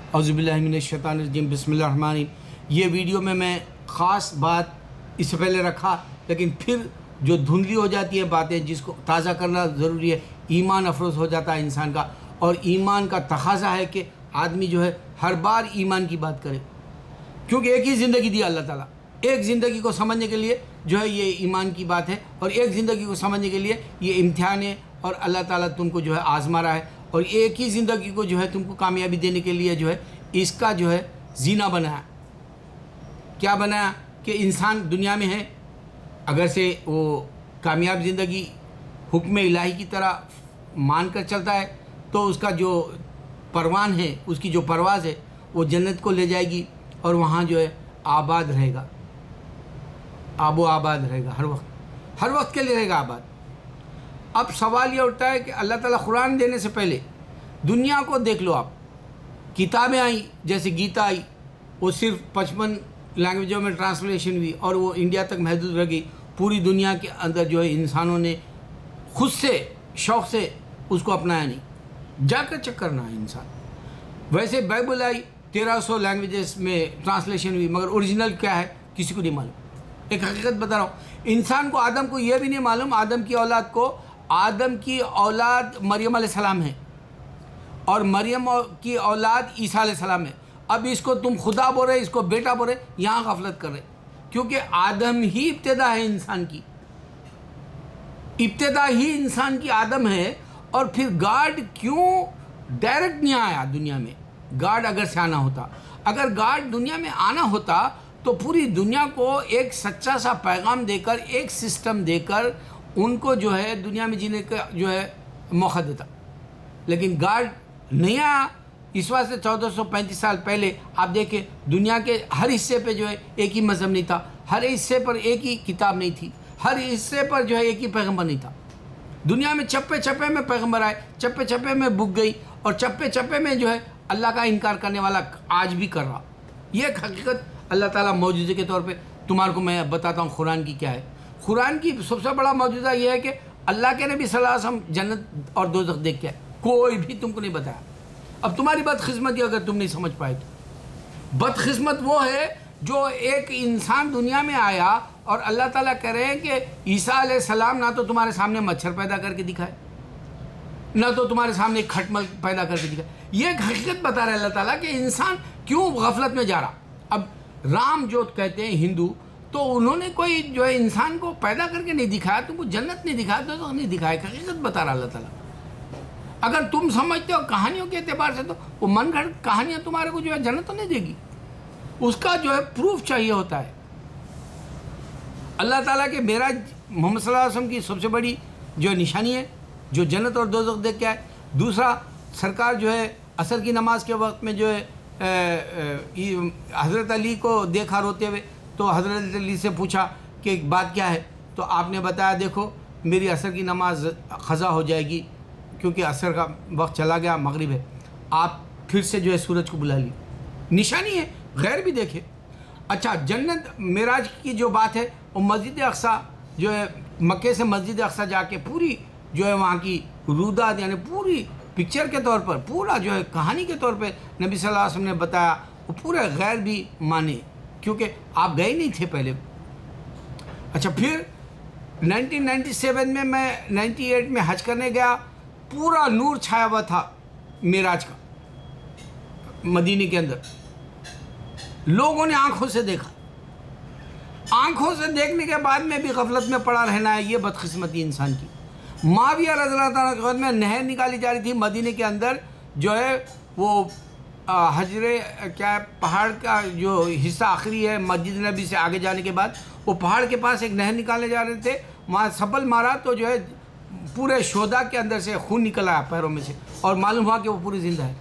اعوذ باللہ من الشیطان الرجیم، بسم اللہ الرحمن الرحیم۔ یہ ویڈیو میں خاص بات اس سے پہلے رکھا، لیکن پھر جو دھندلی ہو جاتی ہے باتیں، جس کو تازہ کرنا ضروری ہے۔ ایمان افروز ہو جاتا ہے انسان کا، اور ایمان کا تقاضا ہے کہ آدمی جو ہے ہر بار ایمان کی بات کرے، کیونکہ ایک ہی زندگی دی اللہ تعالیٰ۔ ایک زندگی کو سمجھنے کے لیے جو ہے یہ ایمان کی بات ہے، اور ایک زندگی کو سمجھنے کے لیے یہ امتحان ہے، اور اللہ تعالیٰ تم کو جو ہے آزما رہا ہے، اور ایک ہی زندگی کو جو ہے تم کو کامیابی دینے کے لیے جو ہے اس کا جو ہے زینہ بنایا۔ کیا بنایا کہ انسان دنیا میں ہے، اگر سے وہ کامیاب زندگی حکم الہی کی طرح مان کر چلتا ہے تو اس کا جو پروان ہے، اس کی جو پرواز ہے، وہ جنت کو لے جائے گی، اور وہاں جو ہے آباد رہے گا، آب و آباد رہے گا، ہر وقت کے لیے رہے گا آباد۔ اب سوال یہ اٹھتا ہے کہ اللہ تعالیٰ قرآن دینے سے پہلے دنیا کو دیکھ لو آپ، کتابیں آئیں جیسے گیتا آئی، وہ صرف 55 لینگویجوں میں ٹرانسلیشن ہوئی، اور وہ انڈیا تک محدود رہ گئی۔ پوری دنیا کے اندر جو ہے انسانوں نے خود سے شوق سے اس کو اپنایا نہیں، جا کر چیک کرنا ہے انسان۔ ویسے بائبل آئی 1300 لینگویجز میں ٹرانسلیشن ہوئی، مگر اوریجنل کیا ہے کسی کو نہیں معلوم۔ ایک حقیقت بتا رہا ہوں، انسان کو، آدم کو یہ بھی نہیں معلوم، آدم کی اولاد کو، آدم کی اولاد مریم علیہ السلام ہے، اور مریم کی اولاد عیسیٰ علیہ السلام ہے۔ اب اس کو تم خدا بول رہے، اس کو بیٹا بول رہے، یہاں غفلت کر رہے، کیونکہ آدم ہی ابتدا ہے انسان کی، ابتدا ہی انسان کی آدم ہے۔ اور پھر گاڈ کیوں ڈائریکٹ نہیں آیا دنیا میں؟ گاڈ اگر سے آنا ہوتا، اگر گاڈ دنیا میں آنا ہوتا تو پوری دنیا کو ایک سچا سا پیغام دے کر، ایک سسٹم دے کر ان کو جو ہے دنیا میں جینے کا جو ہے موقع دیتا، لیکن گاڈ نہیں آیا۔ اس واسطے 1435 سال پہلے آپ دیکھیں دنیا کے ہر حصے پہ جو ہے ایک ہی مذہب نہیں تھا، ہر حصے پر ایک ہی کتاب نہیں تھی، ہر حصے پر جو ہے ایک ہی پیغمبر نہیں تھا۔ دنیا میں چپے چپے میں پیغمبر آئے، چپے چپے میں بک گئی، اور چپے چپے میں جو ہے اللہ کا انکار کرنے والا آج بھی کر رہا۔ یہ ایک حقیقت اللہ تعالیٰ معجزے کے طور پہ تمہارے کو میں بتاتا ہوں قرآن کی کیا ہے۔ قرآن کی سب سے بڑا معجزہ یہ ہے کہ اللہ کے نبی صلی اللہ علیہ وسلم جنت اور دوزخ دیکھ کے آئے، کوئی بھی تم کو نہیں بتایا۔ اب تمہاری بدقسمتی اگر تم نہیں سمجھ پائے تو، بدقسمت وہ ہے جو ایک انسان دنیا میں آیا اور اللہ تعالیٰ کہہ رہے ہیں کہ عیسیٰ علیہ السلام نہ تو تمہارے سامنے مچھر پیدا کر کے دکھائے، نہ تو تمہارے سامنے کھٹمل پیدا کر کے دکھائے۔ یہ ایک حقیقت بتا رہا ہے اللہ تعالیٰ کہ انسان کیوں غفلت میں جا رہا۔ اب رام جو کہتے ہیں ہندو، تو انہوں نے کوئی جو ہے انسان کو پیدا کر کے نہیں دکھایا، تم کو جنت نہیں دکھایا، تو نہیں دکھایا، حقیقت بتا رہا اللہ تعالیٰ۔ اگر تم سمجھتے ہو کہانیوں کے اعتبار سے، تو وہ من گھڑت کہانیاں تمہارے کو جو ہے جنت تو نہیں دے گی، اس کا جو ہے پروف چاہیے ہوتا ہے۔ اللہ تعالیٰ کے معراج محمد صلی اللہ علیہ وسلم کی سب سے بڑی جو نشانی ہے، جو جنت اور دوزخ دیکھ کے آئے۔ دوسرا، سرکار جو ہے عصر کی نماز کے وقت میں جو ہے حضرت علی کو دیکھا روتے ہوئے، تو حضرت علی سے پوچھا کہ بات کیا ہے، تو آپ نے بتایا دیکھو میری عصر کی نماز قضا ہو جائے گی، کیونکہ عصر کا وقت چلا گیا، مغرب ہے، آپ پھر سے جو ہے سورج کو بلا لی۔ نشانی ہے، غیر بھی دیکھے۔ اچھا، جنت معراج کی جو بات ہے، وہ مسجد اقصی جو ہے، مکے سے مسجد اقصی جا کے پوری جو ہے وہاں کی رودات، یعنی پوری پکچر کے طور پر، پورا جو ہے کہانی کے طور پہ نبی صلی اللہ علیہ وسلم نے بتایا، وہ پورے غیر بھی مانے، کیونکہ آپ گئے نہیں تھے پہلے۔ اچھا، پھر 1997 میں 98 میں حج کرنے گیا، پورا نور چھایا ہوا تھا معراج کا مدینے کے اندر، لوگوں نے آنکھوں سے دیکھا۔ آنکھوں سے دیکھنے کے بعد میں بھی غفلت میں پڑا رہنا ہے، یہ بدقسمتی انسان کی۔ معاویہ رضی اللہ تعالیٰ کے خود میں نہر نکالی جا رہی تھی مدینے کے اندر، جو ہے وہ حجر کیا ہے، پہاڑ کا جو حصہ آخری ہے مسجد نبی سے آگے جانے کے بعد، وہ پہاڑ کے پاس ایک نہر نکالنے جا رہے تھے، وہاں سبل مارا تو جو ہے پورے شہداء کے اندر سے خون نکل آیا پیروں میں سے، اور معلوم ہوا کہ وہ پوری زندہ ہے۔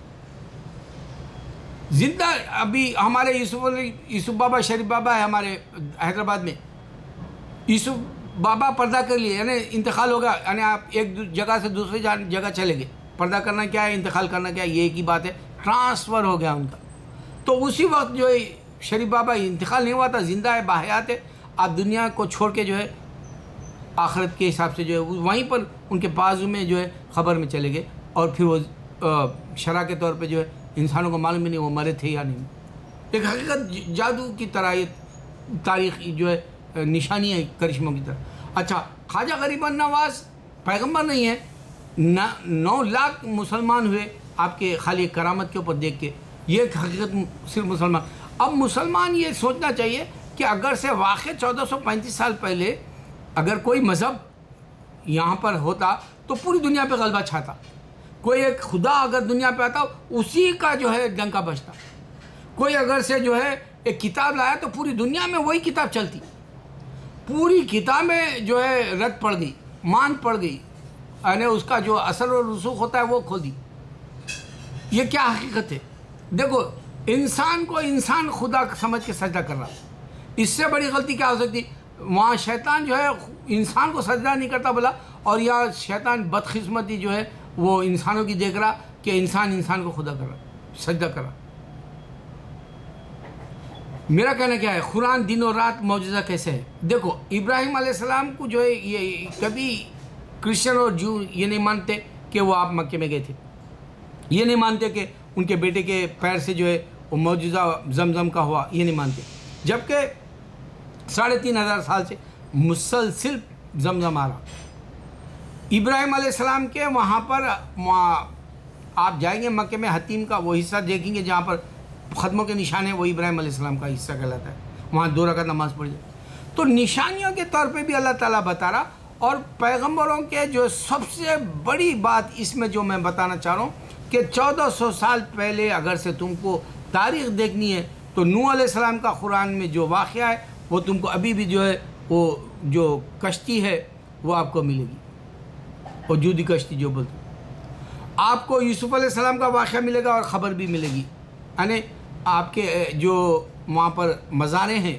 زندہ ابھی ہمارے یوسف بابا، شریف بابا ہے ہمارے حیدرآباد میں، یوسف بابا پردہ کر لیے، یعنی انتقال ہوگا، یعنی آپ ایک جگہ سے دوسری جگہ چلے گئے۔ پردہ کرنا کیا ہے، انتقال کرنا کیا ہے، یہ ایک ہی بات ہے، ٹرانسفر ہو گیا ان کا۔ تو اسی وقت جو ہے شریف بابا انتقال نہیں ہوا تھا، زندہ ہے، باحیات ہے۔ آپ دنیا کو چھوڑ کے جو ہے آخرت کے حساب سے جو ہے وہیں پر ان کے بازو میں جو ہے خبر میں چلے گئے، اور پھر وہ شرح کے طور پہ جو ہے انسانوں کو معلوم ہی نہیں وہ مرے تھے یا نہیں. ایک حقیقت جادو کی طرح یہ تاریخ جو ہے نشانی ہے کرشموں کی طرح. اچھا خواجہ غریب نواز پیغمبر نہیں ہے. 9 لاکھ مسلمان ہوئے آپ کے خالی کرامت کے اوپر دیکھ کے. یہ ایک حقیقت صرف مسلمان. اب مسلمان یہ سوچنا چاہیے کہ اگر سے واقع 1435 سال پہلے اگر کوئی مذہب یہاں پر ہوتا تو پوری دنیا پہ غلبہ چھاتا. کوئی ایک خدا اگر دنیا پہ آتا اسی کا جو ہے ڈنکا بجتا. کوئی اگر سے جو ہے ایک کتاب لایا تو پوری دنیا میں وہی کتاب چلتی. پوری کتابیں جو ہے رد پڑ گئی، مان پڑ گئی، یعنی اس کا جو اثر و رسوخ ہوتا ہے وہ کھو دی. یہ کیا حقیقت ہے؟ دیکھو انسان کو انسان خدا سمجھ کے سجدہ کر رہا. اس سے بڑی غلطی کیا ہو سکتی؟ وہاں شیطان جو ہے انسان کو سجدہ نہیں کرتا بولا، اور یا شیطان بدقسمتی جو ہے وہ انسانوں کی دیکھ رہا کہ انسان کو خدا کر رہا، سجدہ کر رہا. میرا کہنا کیا ہے، قرآن دن و رات معجزہ کیسے ہے. دیکھو ابراہیم علیہ السلام کو جو ہے یہ کبھی کرسچن اور جو یہ نہیں مانتے کہ وہ آپ مکے میں گئے تھے. یہ نہیں مانتے کہ ان کے بیٹے کے پیر سے جو ہے وہ معجزہ زمزم کا ہوا. یہ نہیں مانتے. جبکہ 3500 سال سے مسلسل زمزم آ رہا. ابراہیم علیہ السلام کے وہاں پر آپ جائیں گے مکے میں حتیم کا وہ حصہ دیکھیں گے جہاں پر ختموں کے نشان ہیں، وہ ابراہیم علیہ السلام کا حصہ کہلاتا ہے. وہاں 2 رکعت نماز پڑھ جائے. تو نشانیوں کے طور پہ بھی اللہ تعالیٰ بتا رہا. اور پیغمبروں کے جو سب سے بڑی بات اس میں جو میں بتانا چاہ رہا ہوں کہ 1400 سال پہلے اگر سے تم کو تاریخ دیکھنی ہے تو نوح علیہ السلام کا قرآن میں جو واقعہ ہے وہ تم کو ابھی بھی جو ہے وہ جو کشتی ہے وہ آپ کو ملے گی، وجودی کشتی جو بولتے. آپ کو یوسف علیہ السلام کا واقعہ ملے گا اور خبر بھی ملے گی. یعنی آپ کے جو وہاں پر مزاریں ہیں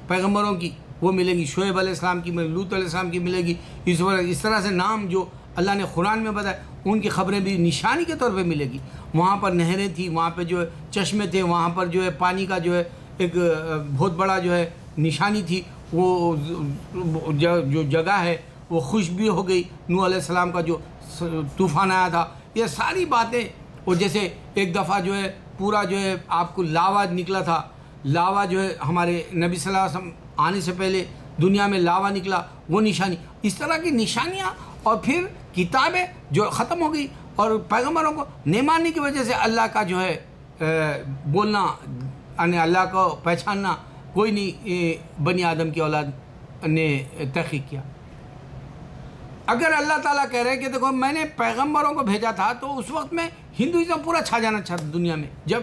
پیغمبروں کی وہ ملیں گی. شعیب علیہ السلام کی، لوط علیہ السلام کی ملے گی. یوسف علیہ، اس طرح سے نام جو اللہ نے قرآن میں بتائے ان کی خبریں بھی نشانی کے طور پہ ملے گی. وہاں پر نہریں تھیں، وہاں پہ جو ہے چشمے تھے، وہاں پر جو ہے پانی کا جو ہے ایک بہت بڑا جو ہے نشانی تھی. وہ جو جگہ ہے وہ خشک بھی ہو گئی. نوح علیہ السلام کا جو طوفان آیا تھا، یہ ساری باتیں. اور جیسے ایک دفعہ جو ہے پورا جو ہے آپ کو لاوا نکلا تھا. لاوا جو ہے ہمارے نبی صلی اللہ علیہ وسلم آنے سے پہلے دنیا میں لاوا نکلا، وہ نشانی. اس طرح کی نشانیاں. اور پھر کتابیں جو ختم ہو گئی اور پیغمبروں کو نہیں ماننے کی وجہ سے اللہ کا جو ہے بولنا یعنی اللہ کو پہچاننا کوئی نہیں بنی آدم کی اولاد نے تحقیق کیا. اگر اللہ تعالیٰ کہہ رہے ہیں کہ دیکھو میں نے پیغمبروں کو بھیجا تھا تو اس وقت میں ہندوازم پورا چھا جانا چاہتا دنیا میں. جب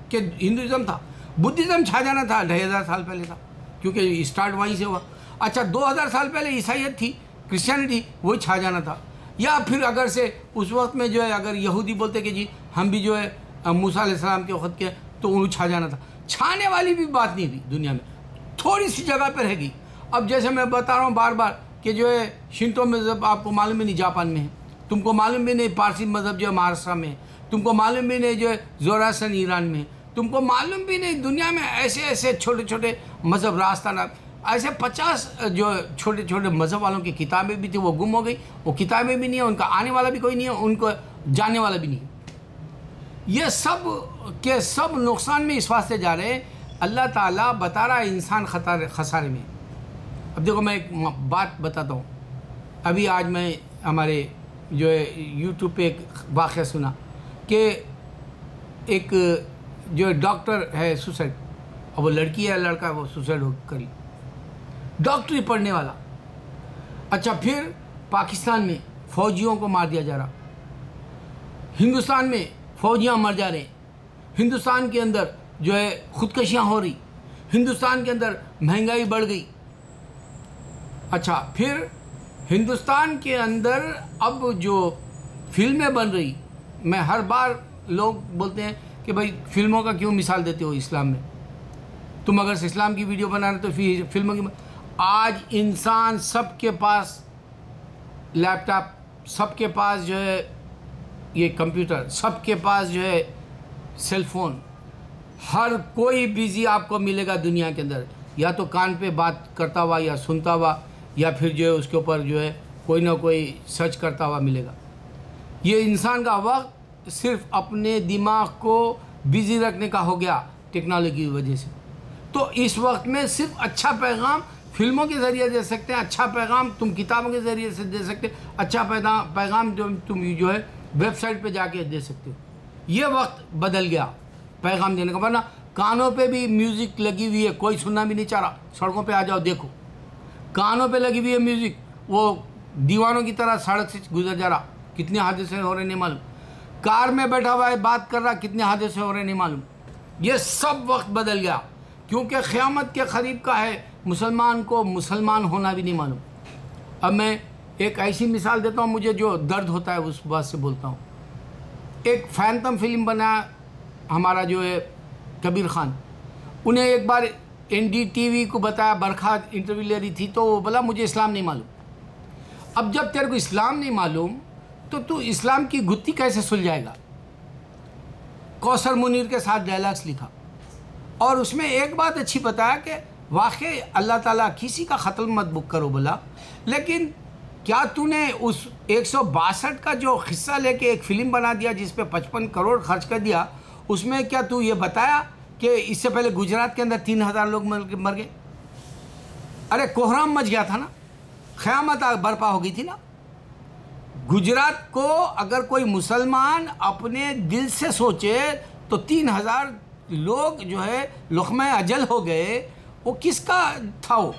کہ ہندوازم تھا، بدھزم چھا جانا تھا 2500 سال پہلے تھا کیونکہ اسٹارٹ وہیں سے ہوا. اچھا 2000 سال پہلے عیسائیت تھی، کرسچینٹی، وہی چھا جانا تھا. یا پھر اگر سے اس وقت میں جو ہے اگر یہودی بولتے کہ جی ہم بھی جو ہے موسیٰ علیہ السلام کے وقت کے تو انہوں چھا جانا تھا. چھانے والی بھی بات نہیں ہوئی دنیا میں، تھوڑی سی جگہ پہ رہ گئی. اب جیسے میں بتا رہا ہوں بار بار کہ جو ہے شنتو مذہب آپ کو معلوم بھی نہیں جاپان میں ہے، تم کو معلوم بھی نہیں پارسی مذہب جو ہے مہاراشٹر میں ہے، تم کو معلوم بھی نہیں جو ہے زوراستر ایران میں ہے، تم کو معلوم بھی نہیں دنیا میں ایسے چھوٹے چھوٹے مذہب راستانہ ایسے 50 جو چھوٹے چھوٹے مذہب والوں کی کتابیں بھی تھیں وہ گم ہو گئی. وہ کتابیں بھی نہیں ہیں، ان کا آنے والا بھی کوئی نہیں ہے، ان کو جاننے والا بھی نہیں ہے. یہ سب کے سب نقصان میں اس واسطے جا رہے ہیں. اللہ تعالیٰ بتا رہا ہے انسان خسارے میں. اب دیکھو میں ایک بات بتاتا ہوں. ابھی آج میں ہمارے جو ہے یوٹیوب پہ ایک واقعہ سنا کہ ایک جو ڈاکٹر ہے سوسائڈ، اور وہ لڑکی ہے لڑکا وہ سوسائڈ کر لی، ڈاکٹری پڑھنے والا. اچھا پھر پاکستان میں فوجیوں کو مار دیا جا رہا، ہندوستان میں فوجیاں مر جا رہے ہیں، ہندوستان کے اندر جو ہے خودکشیاں ہو رہی، ہندوستان کے اندر مہنگائی بڑھ گئی. اچھا پھر ہندوستان کے اندر اب جو فلمیں بن رہی، میں ہر بار لوگ بولتے ہیں کہ بھائی فلموں کا کیوں مثال دیتے ہو اسلام میں، تم اگر اسلام کی ویڈیو بنا رہے تو پھر فلموں کی. آج انسان سب کے پاس لیپ ٹاپ، سب کے پاس جو ہے یہ کمپیوٹر، سب کے پاس جو ہے سیل فون، ہر کوئی بیزی آپ کو ملے گا دنیا کے اندر، یا تو کان پہ بات کرتا ہوا یا سنتا ہوا، یا پھر جو ہے اس کے اوپر جو ہے کوئی نہ کوئی سرچ کرتا ہوا ملے گا. یہ انسان کا وقت صرف اپنے دماغ کو بزی رکھنے کا ہو گیا ٹیکنالوجی کی وجہ سے. تو اس وقت میں صرف اچھا پیغام فلموں کے ذریعے دے سکتے ہیں, اچھا پیغام تم کتابوں کے ذریعے سے دے سکتے, اچھا پیغام تم جو ہے ویب سائٹ پہ جا کے دے سکتے ہو. یہ وقت بدل گیا پیغام دینے کا, ورنہ کانوں پہ بھی میوزک لگی ہوئی ہے, کوئی سننا بھی نہیں چاہ رہا. سڑکوں پہ آ جاؤ دیکھو, کانوں پہ لگی ہوئی ہے میوزک, وہ دیوانوں کی طرح سڑک سے گزر جا رہا, کتنے حادثے ہو رہے نہیں معلوم. کار میں بیٹھا ہوا ہے بات کر رہا, کتنے حادثے ہو رہے نہیں معلوم. یہ سب وقت بدل گیا کیونکہ قیامت کے قریب کا ہے, مسلمان کو مسلمان ہونا بھی نہیں معلوم. اب میں ایک ایسی مثال دیتا ہوں, مجھے جو درد ہوتا ہے اس بات سے بولتا ہوں. ایک فینٹم فلم بنا ہمارا جو ہے کبیر خان, انہیں ایک بار این ڈی ٹی وی کو بتایا, برکھا انٹرویو لے رہی تھی تو وہ بولا مجھے اسلام نہیں معلوم. اب جب تیرے کو اسلام نہیں معلوم تو اسلام کی گتھی کیسے سلجھائے گا. کوثر منیر کے ساتھ ڈائلاگس لکھا اور اس میں ایک بات اچھی بتایا کہ واقعی اللہ تعالیٰ کسی کا قتل مت بک کرو بولا, لیکن کیا تو نے اس 162 کا جو قصہ لے کے ایک فلم بنا دیا جس پہ 55 کروڑ خرچ کر دیا, اس میں کیا تو یہ بتایا کہ اس سے پہلے گجرات کے اندر 3000 لوگ مر گئے. ارے کوہرام مچ گیا تھا نا, قیامت برپا ہو گئی تھی نا. گجرات کو اگر کوئی مسلمان اپنے دل سے سوچے تو 3000 لوگ جو ہے لقمہ اجل ہو گئے. وہ کس کا تھا؟ وہ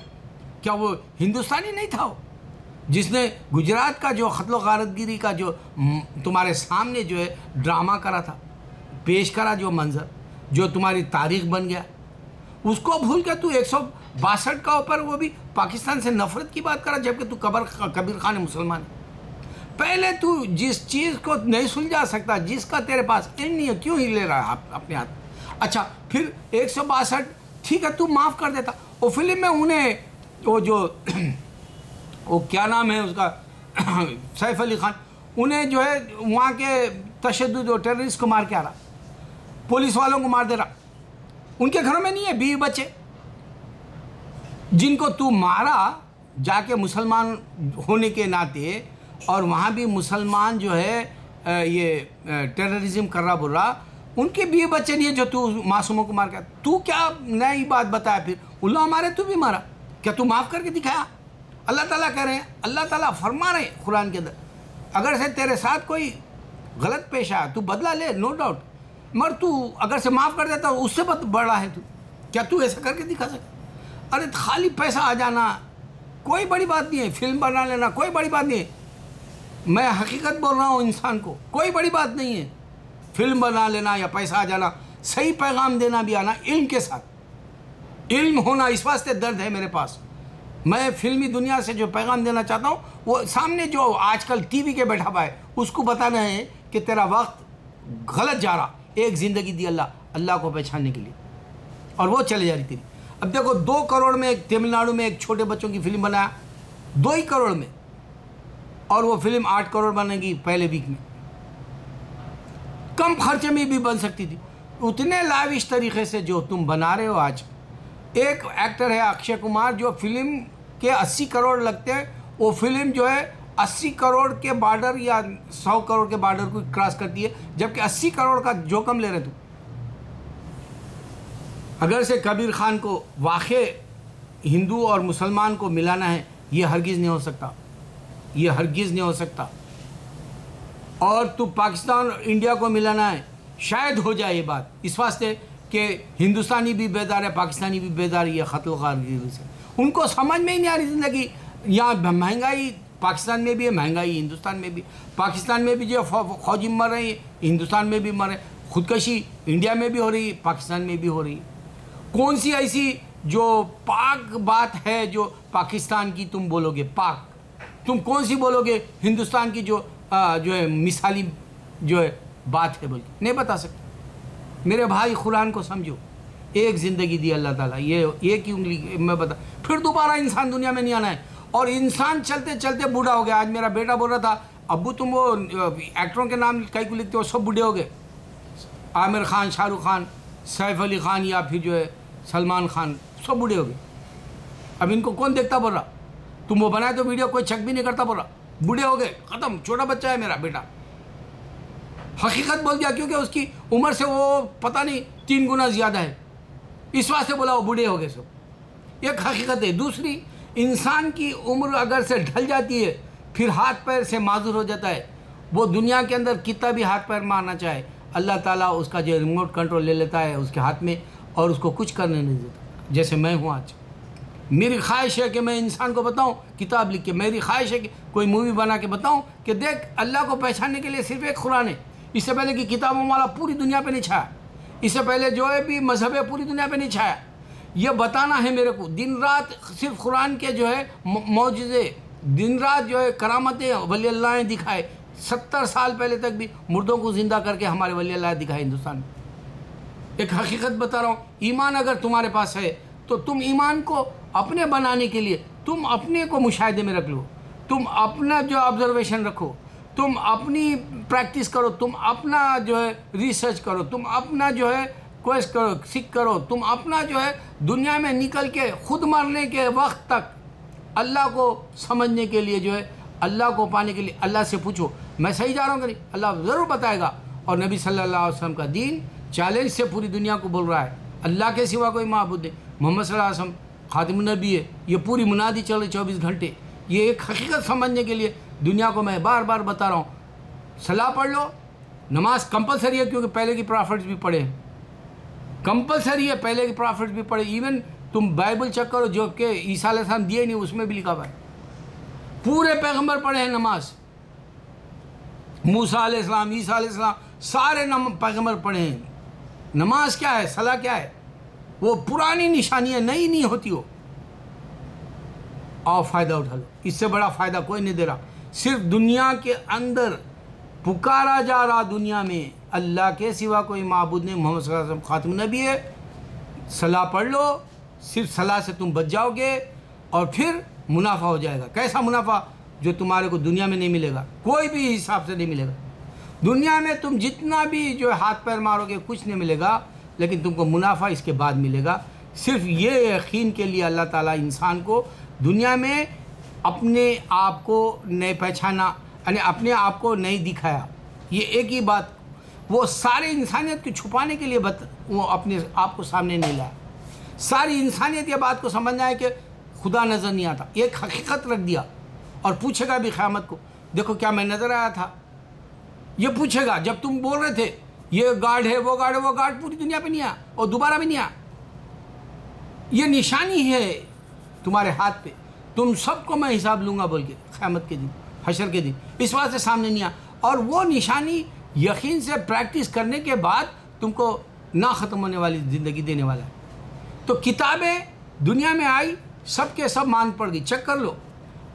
کیا وہ ہندوستانی نہیں تھا؟ وہ جس نے گجرات کا جو قتل و غارت گیری کا جو تمہارے سامنے جو ہے ڈرامہ کرا تھا, پیش کرا, جو منظر جو تمہاری تاریخ بن گیا, اس کو بھول کے تو 162 کا اوپر وہ بھی پاکستان سے نفرت کی بات کرا, جبکہ تو کبیر خان مسلمان ہے. پہلے تو جس چیز کو نہیں سلجھا سکتا, جس کا تیرے پاس علم نہیں ہے, کیوں ہی لے رہا ہے اپنے ہاتھ. اچھا پھر 162 ٹھیک ہے تو معاف کر دیتا. وہ فلم میں انہیں وہ جو وہ کیا نام ہے اس کا, سیف علی خان, انہیں جو ہے وہاں کے تشدد اور ٹیررسٹ کو مار کے آ رہا, پولیس والوں کو مار دے رہا. ان کے گھروں میں نہیں ہے بیوی بچے, جن کو تو مارا جا کے مسلمان ہونے کے ناطے, اور وہاں بھی مسلمان جو ہے یہ ٹیررزم کر رہا بول رہا, ان کے بیوی بچے نہیں ہے جو تو معصوموں کو مار کے. تو کیا نئی بات بتایا پھر, اللہ مارے تو بھی مارا, کیا تو معاف کر کے دکھایا؟ اللہ تعالیٰ کہہ رہے ہیں, اللہ تعالیٰ فرما رہے ہیں قرآن کے اندر, اگر سے تیرے ساتھ کوئی غلط پیش آیا تو بدلہ لے, نو ڈاؤٹ, مگر تو اگر سے معاف کر دیتا اس سے بڑا ہے تو, کیا تو ایسا کر کے دکھا سکتا؟ ارے خالی پیسہ آ جانا کوئی بڑی بات نہیں ہے, فلم بنا لینا کوئی بڑی بات نہیں ہے. میں حقیقت بول رہا ہوں انسان کو, کوئی بڑی بات نہیں ہے فلم بنا لینا یا پیسہ آ جانا, صحیح پیغام دینا بھی آنا علم کے ساتھ. علم ہونا اس واسطے درد ہے میرے پاس. میں فلمی دنیا سے جو پیغام دینا چاہتا ہوں وہ سامنے جو آج کل ٹی وی کے بیٹھا ہوا ہے اس کو بتانا ہے کہ تیرا وقت غلط جا رہا. ایک زندگی دی اللہ کو پہچاننے کے لیے, اور وہ چلے جا رہی تیری. اب دیکھو 2 کروڑ میں ایک تمل ناڈو میں ایک چھوٹے بچوں کی فلم بنایا, 2 ہی کروڑ میں, اور وہ فلم 8 کروڑ بنے گی پہلے ویک میں. کم خرچے میں بھی بن سکتی تھی. اتنے لاوش طریقے سے جو تم بنا رہے ہو آج. ایک ایکٹر ہے اکشے کمار, جو فلم کے 80 کروڑ لگتے ہیں, وہ فلم جو ہے 80 کروڑ کے بارڈر یا 100 کروڑ کے بارڈر کو کراس کرتی ہے, جبکہ 80 کروڑ کا جوکم لے رہے تم. اگر سے کبیر خان کو واقع ہندو اور مسلمان کو ملانا ہے, یہ ہرگز نہیں ہو سکتا, یہ ہرگز نہیں ہو سکتا. اور تو پاکستان اور انڈیا کو ملانا ہے, شاید ہو جائے یہ بات, اس واسطے کہ ہندوستانی بھی بیدار ہے, پاکستانی بھی بیدار ہے. یہ قتل و غارت سے ان کو سمجھ میں ہی نہیں آ رہی زندگی. یہاں مہنگائی پاکستان میں بھی ہے, مہنگائی ہندوستان میں بھی. پاکستان میں بھی جو فوجی مر رہے ہیں, ہندوستان میں بھی مر رہے ہیں. خودکشی انڈیا میں بھی ہو رہی ہے, پاکستان میں بھی ہو رہی ہے. کون سی ایسی جو پاک بات ہے جو پاکستان کی تم بولو گے پاک, تم کون سی بولو گے ہندوستان کی جو ہے مثالی جو ہے بات ہے, بول کے نہیں بتا سکتے. میرے بھائی قرآن کو سمجھو, ایک زندگی دی اللہ تعالیٰ, یہ ایک ہی انگلی میں بتا, پھر دوبارہ انسان دنیا میں نہیں آنا ہے. اور انسان چلتے چلتے بوڑھا ہو گیا. آج میرا بیٹا بول رہا تھا, ابو تم وہ ایکٹروں کے نام کئی کو لکھتے ہو, سب بوڑھے ہو گئے. عامر خان, شاہ رخ خان, سیف علی خان یا پھر جو ہے سلمان خان, سب بوڑھے ہو گئے. اب ان کو کون دیکھتا بول رہا, تم وہ بنائے تو ویڈیو کوئی چیک بھی نہیں کرتا بول رہا, بوڑھے ہو گئے, ختم. چھوٹا بچہ ہے میرا بیٹا. حقیقت بول دیا کیونکہ اس کی عمر سے وہ پتہ نہیں 3 گنا زیادہ ہے، اس واسطے بولا وہ بوڑھے ہو گئے سب، ایک حقیقت ہے۔ دوسری، انسان کی عمر اگر سے ڈھل جاتی ہے پھر ہاتھ پیر سے معذور ہو جاتا ہے، وہ دنیا کے اندر کتنا بھی ہاتھ پیر مارنا چاہے اللہ تعالیٰ اس کا جو ریموٹ کنٹرول لے لیتا ہے اس کے ہاتھ میں اور اس کو کچھ کرنے نہیں دیتا۔ جیسے میں ہوں آج، میری خواہش ہے کہ میں انسان کو بتاؤں کتاب لکھ کے، میری خواہش ہے کہ کوئی مووی بنا کے بتاؤں کہ دیکھ اللہ کو پہچاننے کے لیے صرف ایک قرآن ہے، اس سے پہلے کی کتابوں والا پوری دنیا پہ نہیں چھایا، اس سے پہلے جو ہے بھی مذہب ہے پوری دنیا پہ نہیں چھایا۔ یہ بتانا ہے میرے کو، دن رات صرف قرآن کے جو ہے معجزے، دن رات جو ہے کرامتیں ولی اللہ نے دکھائے، 70 سال پہلے تک بھی مردوں کو زندہ کر کے ہمارے ولی اللہ نے دکھائے ہندوستان میں۔ ایک حقیقت بتا رہا ہوں، ایمان اگر تمہارے پاس ہے تو تم ایمان کو اپنے بنانے کے لیے تم اپنے کو مشاہدے میں رکھ لو، تم اپنا جو آبزرویشن رکھو، تم اپنی پریکٹس کرو، تم اپنا جو ہے ریسرچ کرو، تم اپنا جو ہے کوشش کرو، سیکھ کرو، تم اپنا جو ہے دنیا میں نکل کے خود مرنے کے وقت تک اللہ کو سمجھنے کے لیے جو ہے اللہ کو پانے کے لیے اللہ سے پوچھو میں صحیح جا رہا ہوں کہ نہیں، اللہ ضرور بتائے گا۔ اور نبی صلی اللہ علیہ وسلم کا دین چیلنج سے پوری دنیا کو بول رہا ہے، اللہ کے سوا کوئی معبود نہیں، محمد صلی اللہ علیہ وسلم خاتم النبی ہے، یہ پوری منادی چل رہی 24 گھنٹے۔ یہ ایک حقیقت سمجھنے کے لیے دنیا کو میں بار بار بتا رہا ہوں، صلاح پڑھ لو، نماز کمپلسری ہے کیونکہ پہلے کی پرافٹس بھی پڑھے ہیں، کمپلسری ہے، پہلے کی پرافٹس بھی پڑھے، ایون تم بائبل چیک کرو جو کہ عیسیٰ علیہ السلام دیے نہیں اس میں بھی لکھا ہوا ہے، پورے پیغمبر پڑھے ہیں نماز، موسیٰ علیہ السلام، عیسیٰ علیہ السلام، سارے پیغمبر پڑھے ہیں۔ نماز کیا ہے، صلاح کیا ہے، وہ پرانی نشانی ہے، نئی نہیں ہوتی ہو۔ آؤ فائدہ اٹھا لو، اس سے بڑا فائدہ کوئی نہیں دے رہا، صرف دنیا کے اندر پکارا جا رہا، دنیا میں اللہ کے سوا کوئی معبود نہیں، محمد صلی اللہ علیہ وسلم خاتم النبی ہے۔ صلاح پڑھ لو، صرف صلاح سے تم بچ جاؤ گے اور پھر منافع ہو جائے گا۔ کیسا منافع؟ جو تمہارے کو دنیا میں نہیں ملے گا، کوئی بھی حساب سے نہیں ملے گا۔ دنیا میں تم جتنا بھی جو ہاتھ پیر مارو گے کچھ نہیں ملے گا، لیکن تم کو منافع اس کے بعد ملے گا۔ صرف یہ یقین کے لیے اللہ تعالیٰ انسان کو دنیا میں اپنے آپ کو نہیں پہچانا، یعنی اپنے آپ کو نہیں دکھایا۔ یہ ایک ہی بات، وہ ساری انسانیت کو چھپانے کے لیے وہ اپنے آپ کو سامنے نہیں لایا۔ ساری انسانیت یہ بات کو سمجھنا ہے کہ خدا نظر نہیں آتا، ایک حقیقت رکھ دیا، اور پوچھے گا بھی قیامت کو، دیکھو کیا میں نظر آیا تھا؟ یہ پوچھے گا۔ جب تم بول رہے تھے یہ گاڈ ہے، وہ گاڈ ہے، وہ گاڈ پوری دنیا پہ نہیں آیا اور دوبارہ بھی نہیں آیا۔ یہ نشانی ہے تمہارے ہاتھ پہ، تم سب کو میں حساب لوں گا بول کے قیامت کے دن، حشر کے دن، اس واسطے سامنے نہیں آیا۔ اور وہ نشانی یقین سے پریکٹس کرنے کے بعد تم کو نہ ختم ہونے والی زندگی دینے والا ہے۔ تو کتابیں دنیا میں آئی، سب کے سب مان پڑ گئی، چیک کر لو۔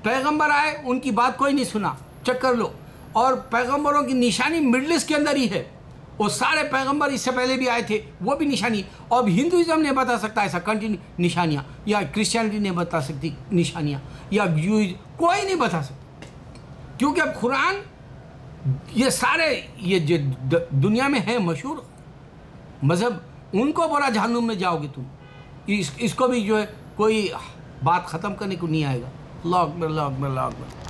پیغمبر آئے، ان کی بات کوئی نہیں سنا، چیک کر لو۔ اور پیغمبروں کی نشانی مڈل ایسٹ کے اندر ہی ہے، وہ سارے پیغمبر اس سے پہلے بھی آئے تھے، وہ بھی نشانی۔ اب ہندوازم نہیں بتا سکتا ایسا کنٹینیو نشانیاں، یا کرسچینٹی نہیں بتا سکتی نشانیاں، یا کوئی نہیں بتا سکتا، کیونکہ اب قرآن یہ سارے یہ جو دنیا میں ہے مشہور مذہب، ان کو بولا جہنم میں جاؤ گے تم، اس کو بھی جو ہے کوئی بات ختم کرنے کو نہیں آئے گا۔ اللہ اکبر، اللہ اکبر، اللہ اکبر۔